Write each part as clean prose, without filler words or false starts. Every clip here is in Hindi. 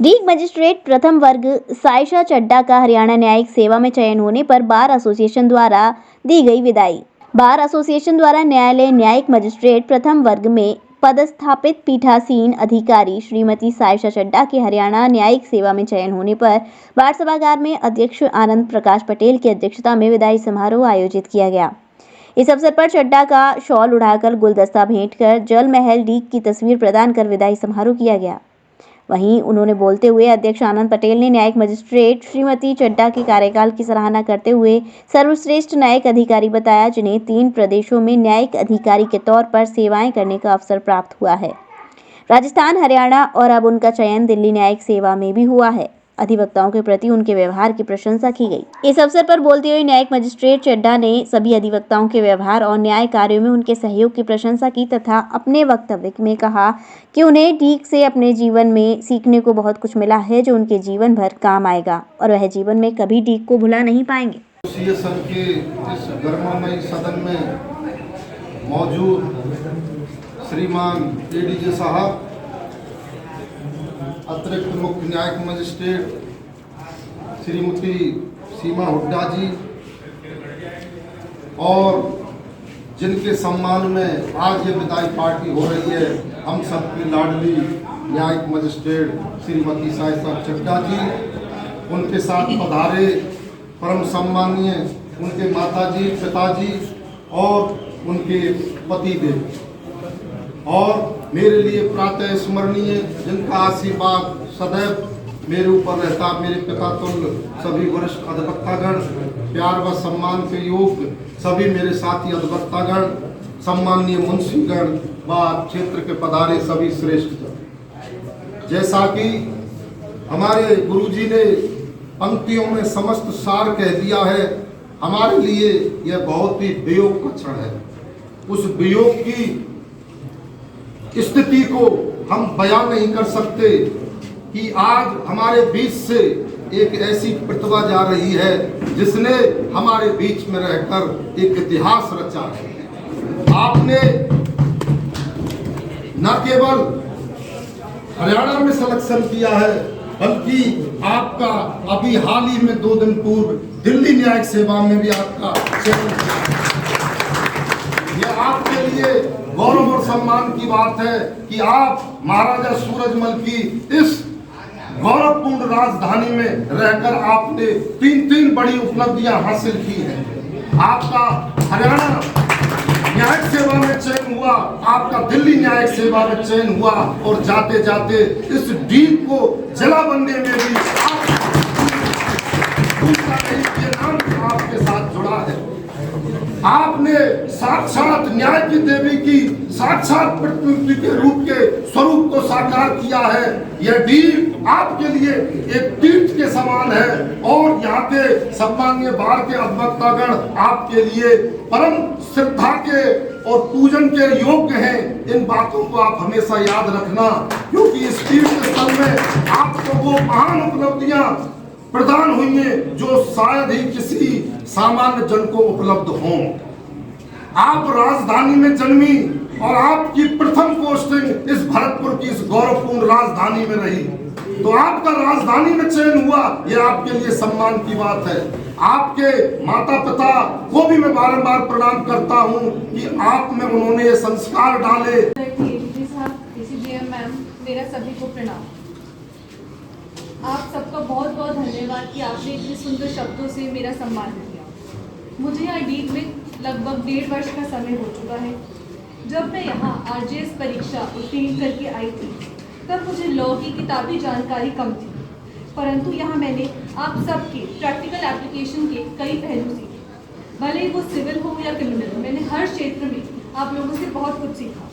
रीग मजिस्ट्रेट प्रथम वर्ग सायशा चड्ढा का हरियाणा न्यायिक सेवा में चयन होने पर बार एसोसिएशन द्वारा दी गई विदाई। बार एसोसिएशन द्वारा न्यायालय न्यायिक मजिस्ट्रेट प्रथम वर्ग में पदस्थापित पीठासीन अधिकारी श्रीमती सायशा चड्ढा के हरियाणा न्यायिक सेवा में चयन होने पर बार सभागार में अध्यक्ष आनंद प्रकाश पटेल की अध्यक्षता में विदाई समारोह आयोजित किया गया। इस अवसर पर चड्ढा का शॉल उड़ाकर गुलदस्ता भेंट कर जल महल रीग की तस्वीर प्रदान कर विदाई समारोह किया गया। वहीं उन्होंने बोलते हुए अध्यक्ष आनंद पटेल ने न्यायिक मजिस्ट्रेट श्रीमती चड्ढा के कार्यकाल की सराहना करते हुए सर्वश्रेष्ठ न्यायिक अधिकारी बताया, जिन्हें 3 प्रदेशों में न्यायिक अधिकारी के तौर पर सेवाएं करने का अवसर प्राप्त हुआ है। राजस्थान, हरियाणा और अब उनका चयन दिल्ली न्यायिक सेवा में भी हुआ है। अधिवक्ताओं के प्रति उनके व्यवहार की प्रशंसा की गई। इस अवसर पर बोलते हुए न्यायिक मजिस्ट्रेट चड्ढा ने सभी अधिवक्ताओं के व्यवहार और न्याय कार्यों में उनके सहयोग की प्रशंसा की तथा अपने वक्तव्य में कहा कि उन्हें रीग से अपने जीवन में सीखने को बहुत कुछ मिला है, जो उनके जीवन भर काम आएगा और वह जीवन में कभी रीग को भुला नहीं पाएंगे। एसोसिएशन के इस गर्ममय सदन में मौजूद श्रीमान एडीजे साहब, अतिरिक्त मुख्य न्यायिक मजिस्ट्रेट श्रीमती सीमा हुड्डा जी और जिनके सम्मान में आज ये विदाई पार्टी हो रही है, हम सबकी लाडली न्यायिक मजिस्ट्रेट श्रीमती सायशा चड्ढा जी, उनके साथ पधारे परम सम्मानीय उनके माताजी, पिताजी और उनके पतिदेव, और मेरे लिए प्रातः स्मरणीय जिनका आशीर्वाद सदैव मेरे ऊपर रहता, मेरे पिता तुल्य सभी वरिष्ठ अधिवक्तागण, प्यार व सम्मान के योग्य सभी मेरे साथी अधिवक्तागण, सम्मानीय मुंशीगण व क्षेत्र के पधारे सभी श्रेष्ठ जन। जैसा कि हमारे गुरुजी ने पंक्तियों में समस्त सार कह दिया है, हमारे लिए यह बहुत ही वियोग का क्षण है। उस वियोग की स्थिति को हम बयान नहीं कर सकते कि आज हमारे बीच से एक ऐसी प्रतिभा जा रही है जिसने हमारे बीच में रहकर एक इतिहास रचा है। आपने न केवल हरियाणा में सिलेक्शन किया है, बल्कि आपका अभी हाल ही में 2 दिन पूर्व दिल्ली न्यायिक सेवा में भी आपका चयन किया है। यह आपके लिए गौरव और सम्मान की बात है कि आप महाराजा सूरजमल की इस गौरवपूर्ण राजधानी में रहकर आपने 3 बड़ी उपलब्धियां हासिल की हैं। आपका हरियाणा न्यायिक सेवा में चयन हुआ, आपका दिल्ली न्यायिक सेवा में चयन हुआ, और जाते जाते इस रीग को जिला बनने में भी नाम आपके साथ जुड़ा है। आपने साक्षात न्याय की देवी की साक्षात प्रतिनिधि के रूप के स्वरूप को साकार किया है। यह रीग आपके लिए एक तीर्थ के समान है, और यहाँ के सम्मानीय बार के अधिवक्तागण आपके लिए परम श्रद्धा के और पूजन के योग्य हैं। इन बातों को आप हमेशा याद रखना, क्योंकि इस तीर्थ स्थल में आपको वो महान उपलब्धियां प्रदान हुई हैं जो शायद ही किसी सामान्य जन को उपलब्ध हों। आप राजधानी में जन्मी और आपकी प्रथम पोस्टिंग इस भरतपुर की इस गौरवपूर्ण राजधानी में रही, तो आपका राजधानी में चयन हुआ, यह आपके लिए सम्मान की बात है। आपके माता पिता को भी मैं बारंबार प्रणाम करता हूं कि आप में उन्होंने ये संस्कार डाले। मैम, मेरा सभी को प्रणाम। आप सबका बहुत बहुत धन्यवाद कि आपने इतने सुंदर शब्दों से मेरा सम्मान किया। मुझे यहाँ रीग में लगभग 1.5 वर्ष का समय हो चुका है। जब मैं यहाँ RJS परीक्षा उत्तीर्ण करके आई थी, तब मुझे लॉ की किताबी जानकारी कम थी, परंतु यहाँ मैंने आप सबके प्रैक्टिकल एप्लीकेशन के कई पहलू सीखे। भले ही वो सिविल हो या क्रिमिनल, मैंने हर क्षेत्र में आप लोगों से बहुत कुछ सीखा।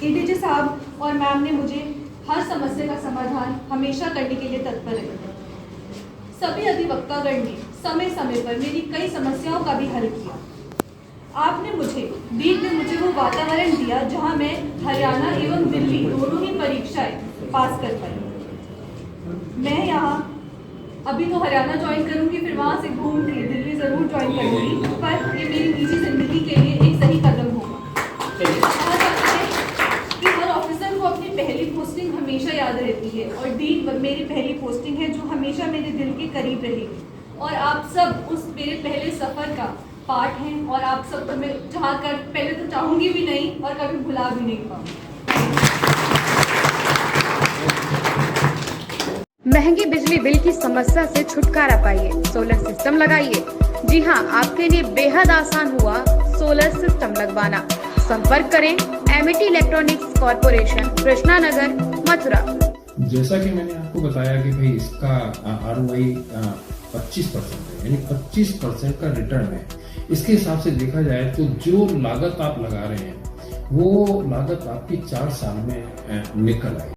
एडीजे साहब और मैम ने मुझे हर समस्या का समाधान हमेशा करने के लिए तत्पर है। सभी अधिवक्तागण ने समय समय पर मेरी कई समस्याओं का भी हल किया। आपने रीग में मुझे वो वातावरण दिया जहां मैं हरियाणा एवं दिल्ली दोनों ही परीक्षाएं पास कर पाई। मैं यहाँ अभी तो हरियाणा ज्वाइन करूंगी, फिर वहां से घूम के दिल्ली जरूर ज्वाइन करूंगी, पर ये मेरी निजी जिंदगी के लिए एक सही कदम होगा। हर ऑफिसर को अपनी पहली पोस्टिंग हमेशा याद याद रहती है और डीन मेरी पहली पोस्टिंग है जो हमेशा मेरे दिल के करीब रहेगी और आप सब उस मेरे पहले सफ़र का पार्ट हैं और आप सब तो मैं चाहकर पहले तो चाहूँगी भी नहीं और कभी भुला भी नहीं पाऊँगी। महंगी बिजली बिल की समस्या से छुटकारा पाइए, सोलर सिस्टम लगाइए। जी हां, आपके लिए बेहद आसान हुआ सोलर सिस्टम लगवाना। संपर्क करें Amity electronics corporation, Krishna Nagar, Mathura. जैसा कि मैंने आपको बताया कि भाई इसका ROI 25% है, यानी 25% का रिटर्न है। इसके हिसाब से देखा जाए तो जो लागत आप लगा रहे हैं वो लागत आपकी 4 साल में निकल आएगी।